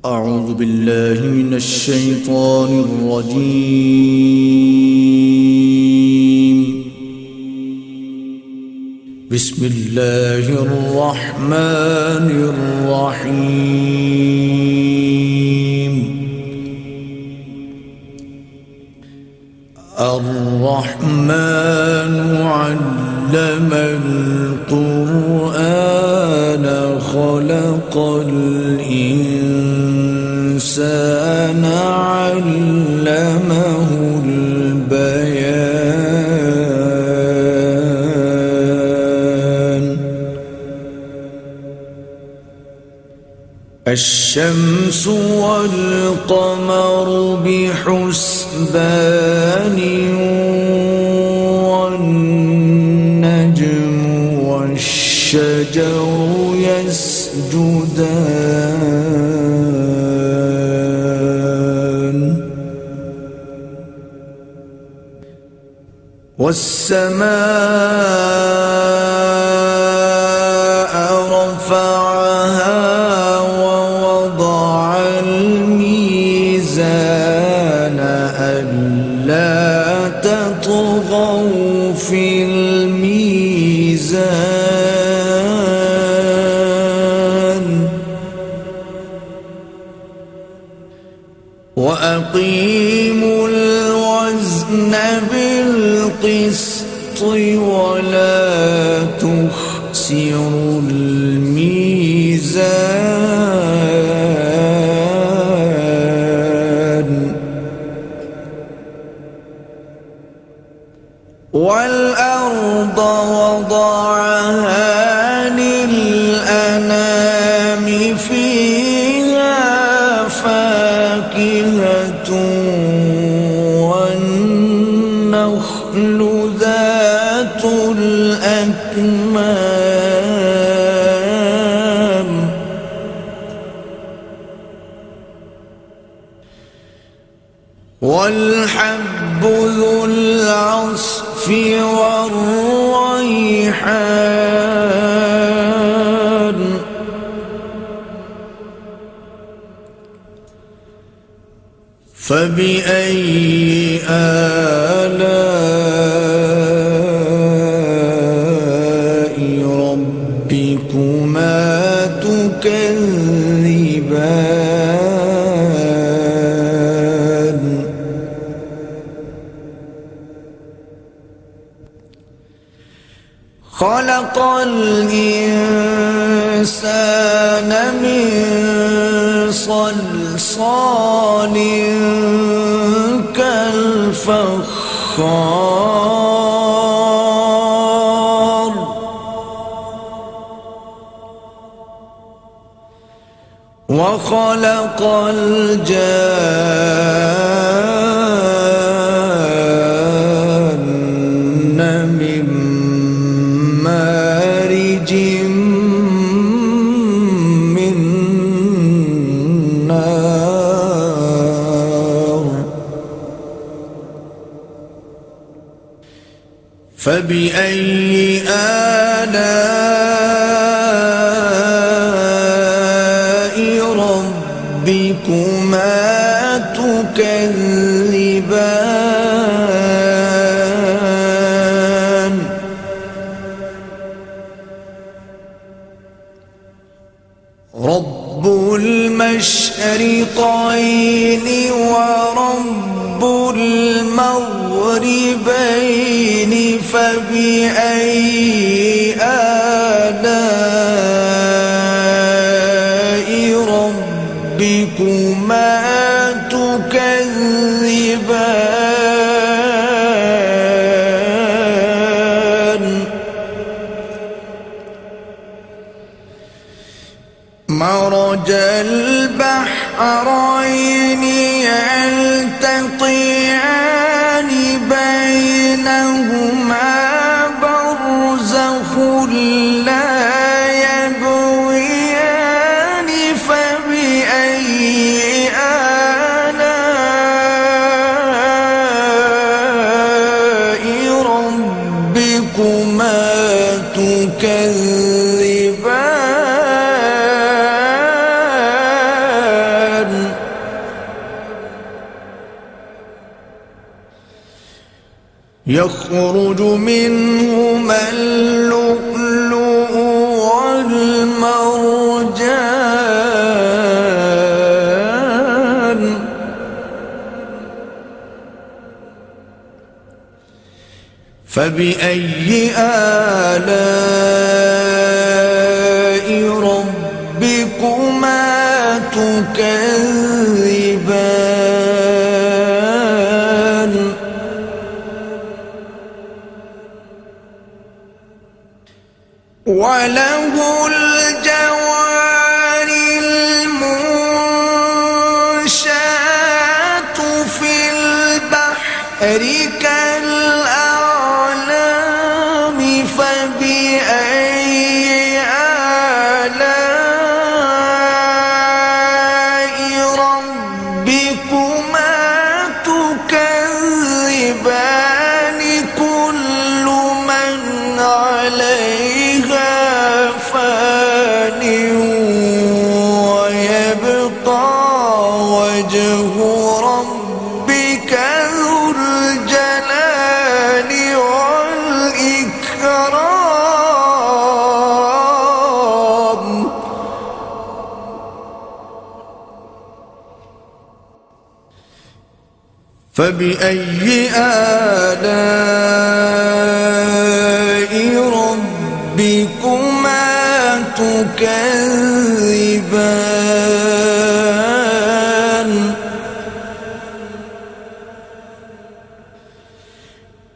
أعوذ بالله من الشيطان الرجيم. بسم الله الرحمن الرحيم. الرحمن علم القرآن خلق الإنسان علمه البيان. الشمس والقمر بحسبان والنجم والشجر يسجدان. والسماء رفعها ووضع الميزان ألا تطغوا في الميزان وأقيموا الوزن بالقسط ولا تخسروا الميزان. والأرض وضعها للأنام فيها فاكهة والنخل ذات الأكمام والحب ذو العصف والريحان. فبأي آلاء ربكما تكذبان. خلق الإنسان من صلصال كالفخار. وخلق الجان من مارج من نار. فبأي آلاء ربكما تكذبان. رب المشرقين ورب المغربين. فبأي آلاء ربكما تكذبان. مرج البحرين يلتقيان بينهما برزخ لا يبغيان. فبأي آلاء ربكما تكذبان. يخرج منهما اللؤلؤ والمرجان فبأي آلاء ربكما تكذبان وله الجوار المنشآت في البحر كالأعلام فبأي آلاء ربكما تكذبان كل من عليها فان ويبقى وجه ربك ذو الجلال والإكرام فبأي آلاء ربكما تكذبان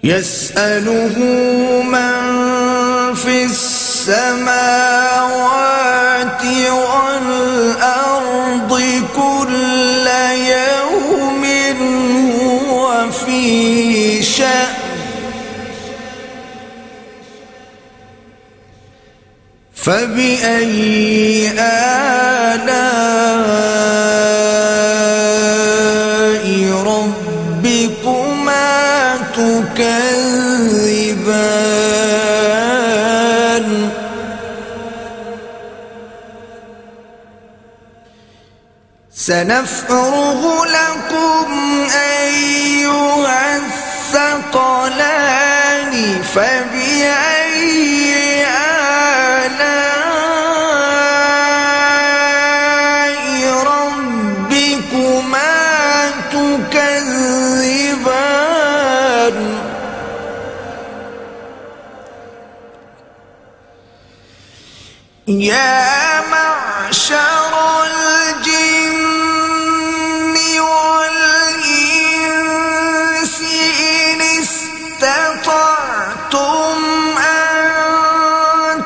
يسأله من في السماوات والأرض كل يوم هو في شأن فبأي آلاء ربكما تكذبان سنفرغ لكم أيها الثقلان فبأي آلاء ربكما تكذبان يا معشر الجن والإنس إن استطعتم أن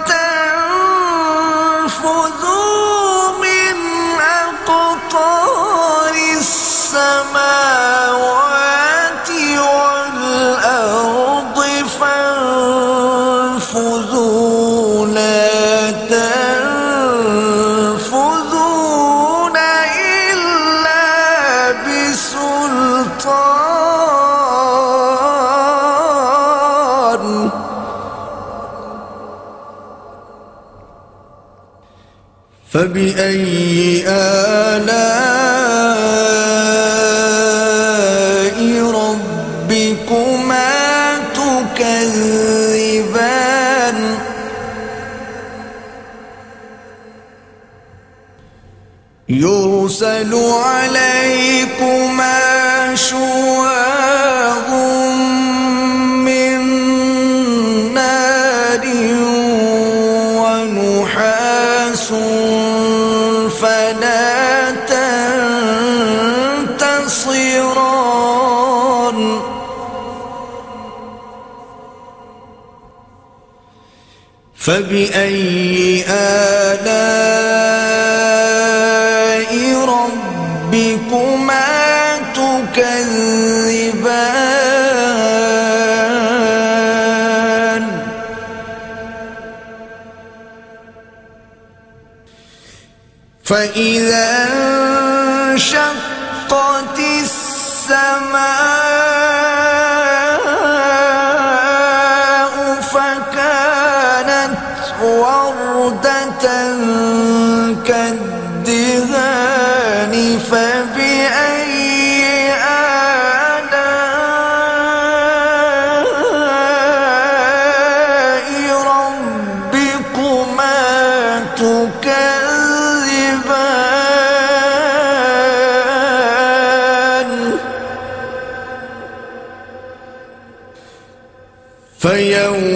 تنفذوا من أقطار السماوات والأرض فانفذوا لا تنفذون إلا بسلطان فبأي آلاء ربكما تكذبان يرسل عليكما شواظ من نار ونحاس فلا تنتصران فبأي آلاء ربكما تكذبان فإذا انشقت السماء فكانت وردة كالدهان فبأي آلاء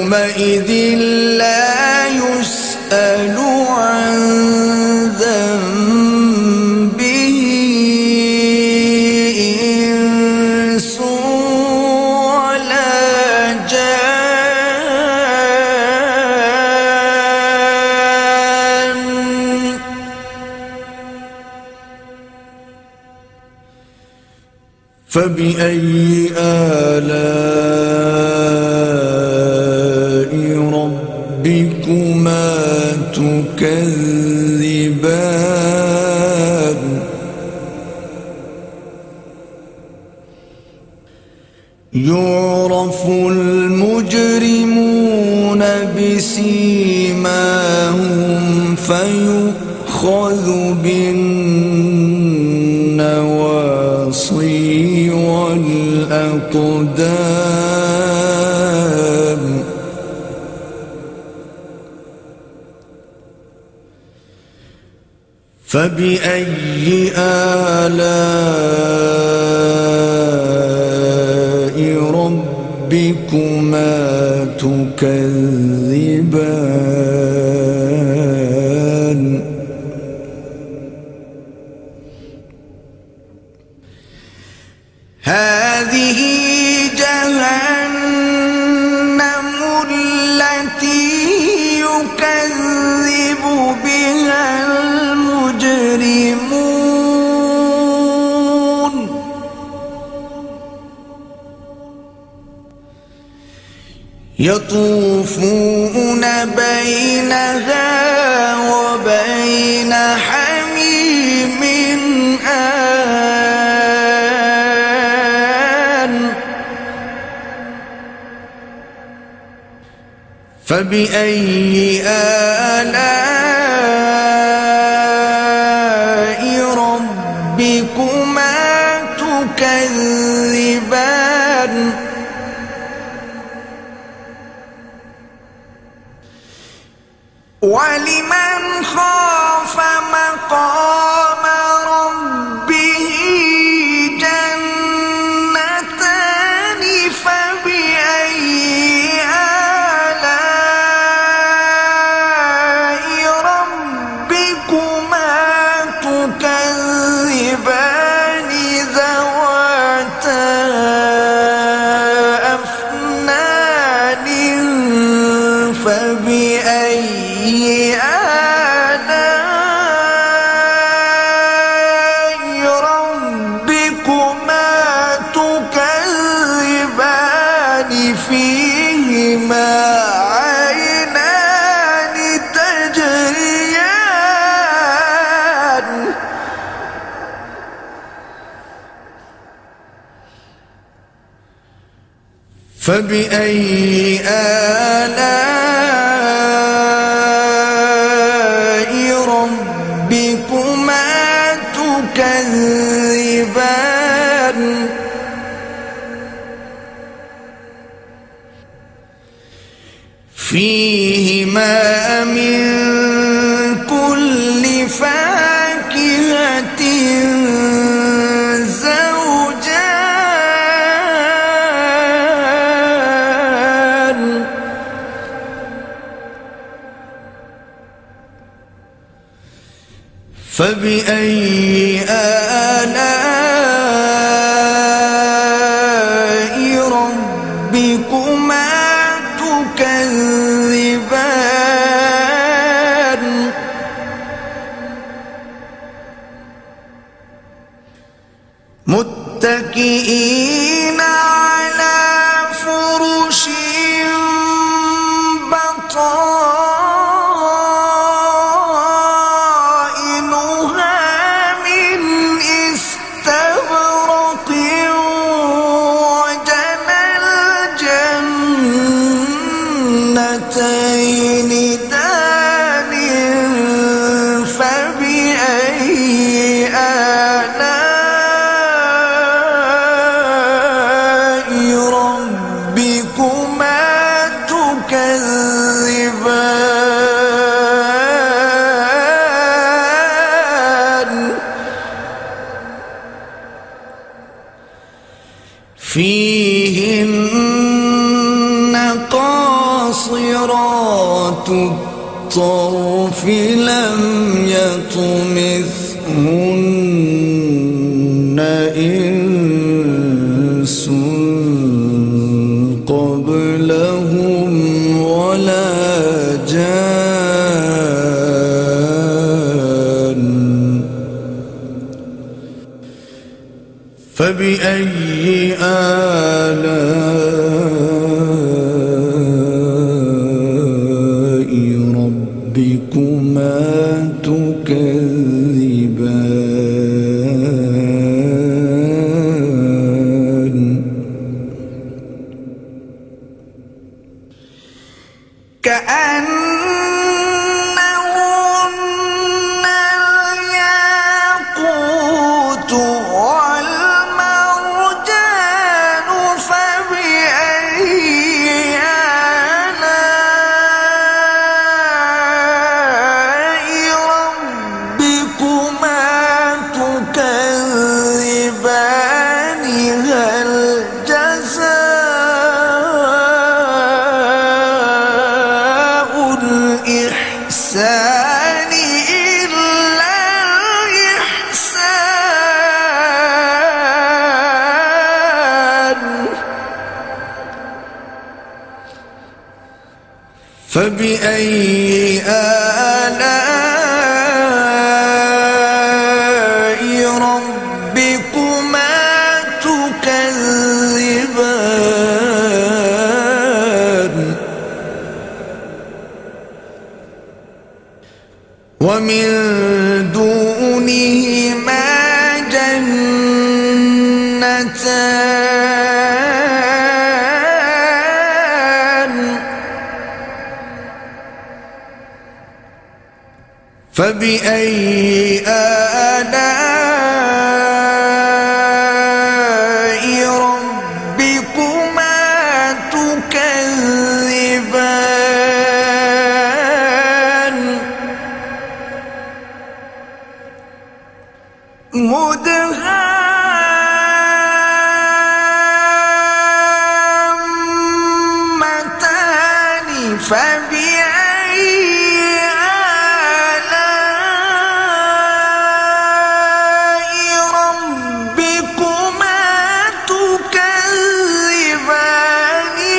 يومئذ لا يسأل عن ذنبه إنس ولا جان. فبأي آلاء ربكما تكذبان. يعرف المجرمون بسيماهم فيؤخذ بالنواصي والأقدام. فبأي آلاء ربكما تكذبان. هذه جهنم التي يكذب بها المجرمون. يطوفون بينها وبين حميم آن. فبأي آلاء ربكما تكذبان. ولمن خاف مقام ربه جنتان. فبأي آلاء ربكما تكذبان ذواتا أفنان. فبأي آلاء ربكما تكذبان فيهما عينان تجريان. فبأي آلاء ربكما تكذبان. فيهما من كل فاكهة زوجان. فبأي آلاء ربكما تكذبان. متكئين على فرش بطائنها من استبرق. وجنى الجنتين دان. فبأي آلاء ربكما تكذبان. فيهن قاصرات الطرف لم يطمثهن إنس قبلهم ولا جان فبأي آلاء ربكما تكذبان كأنهن الياقوت والمرجان فبأي آلاء ربكما تكذبان هل جزاء الإحسان إلا الإحسان فبأي آلاء ربكما تكذبان ومن دونهما جنتان فبأي آلاء ربكما تكذبان مدهامتان فبأي آلاء ربكما تكذبان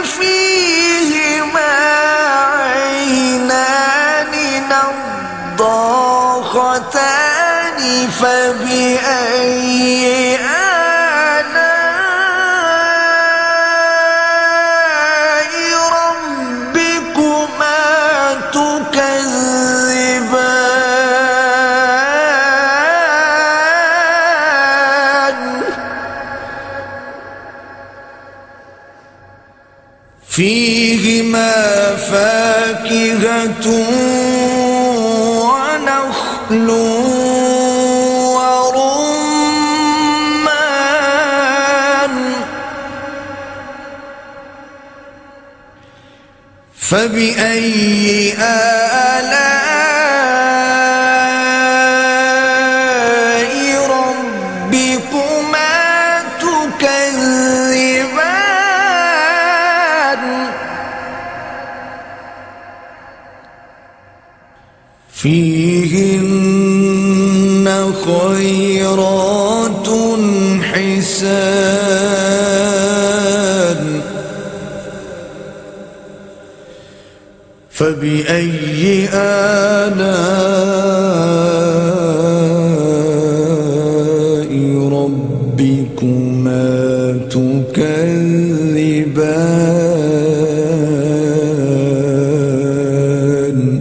فيهما عينان نضاختان فبأي آلاء ربكما تكذبان فيهما فاكهة ونخل ورمان فبأي آلاء ربكما تكذبان فيهن خيرات حسان فبأي آلاء ربكما تكذبان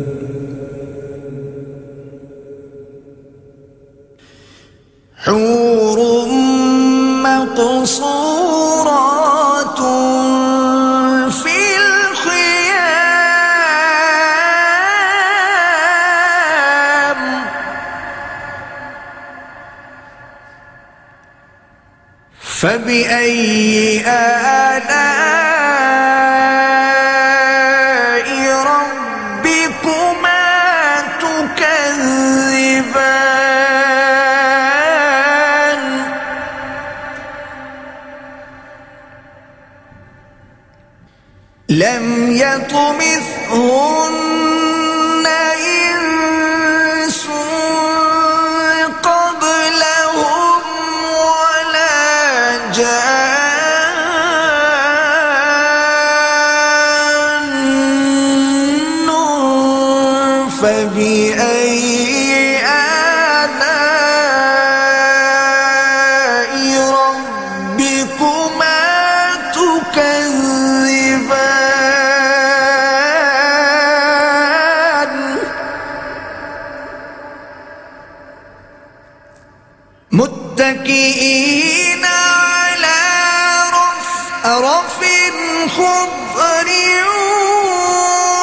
حور مقصورات في الخيام فبأي آلاء ربكما تكذبان لم يطمثهن متكئين على رفرف خضر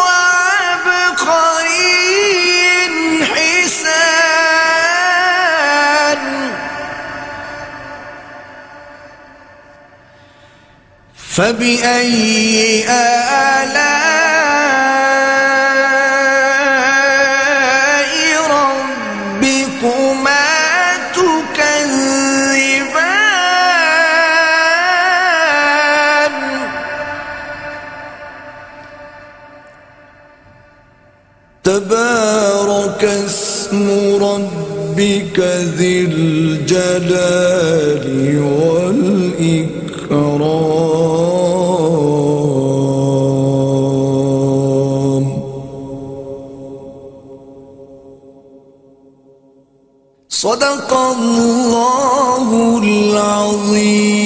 وعبقري حسان فبأي آلاء ربكما تكذبان تبارك اسم ربك ذي الجلال والإكرام صدق الله العظيم.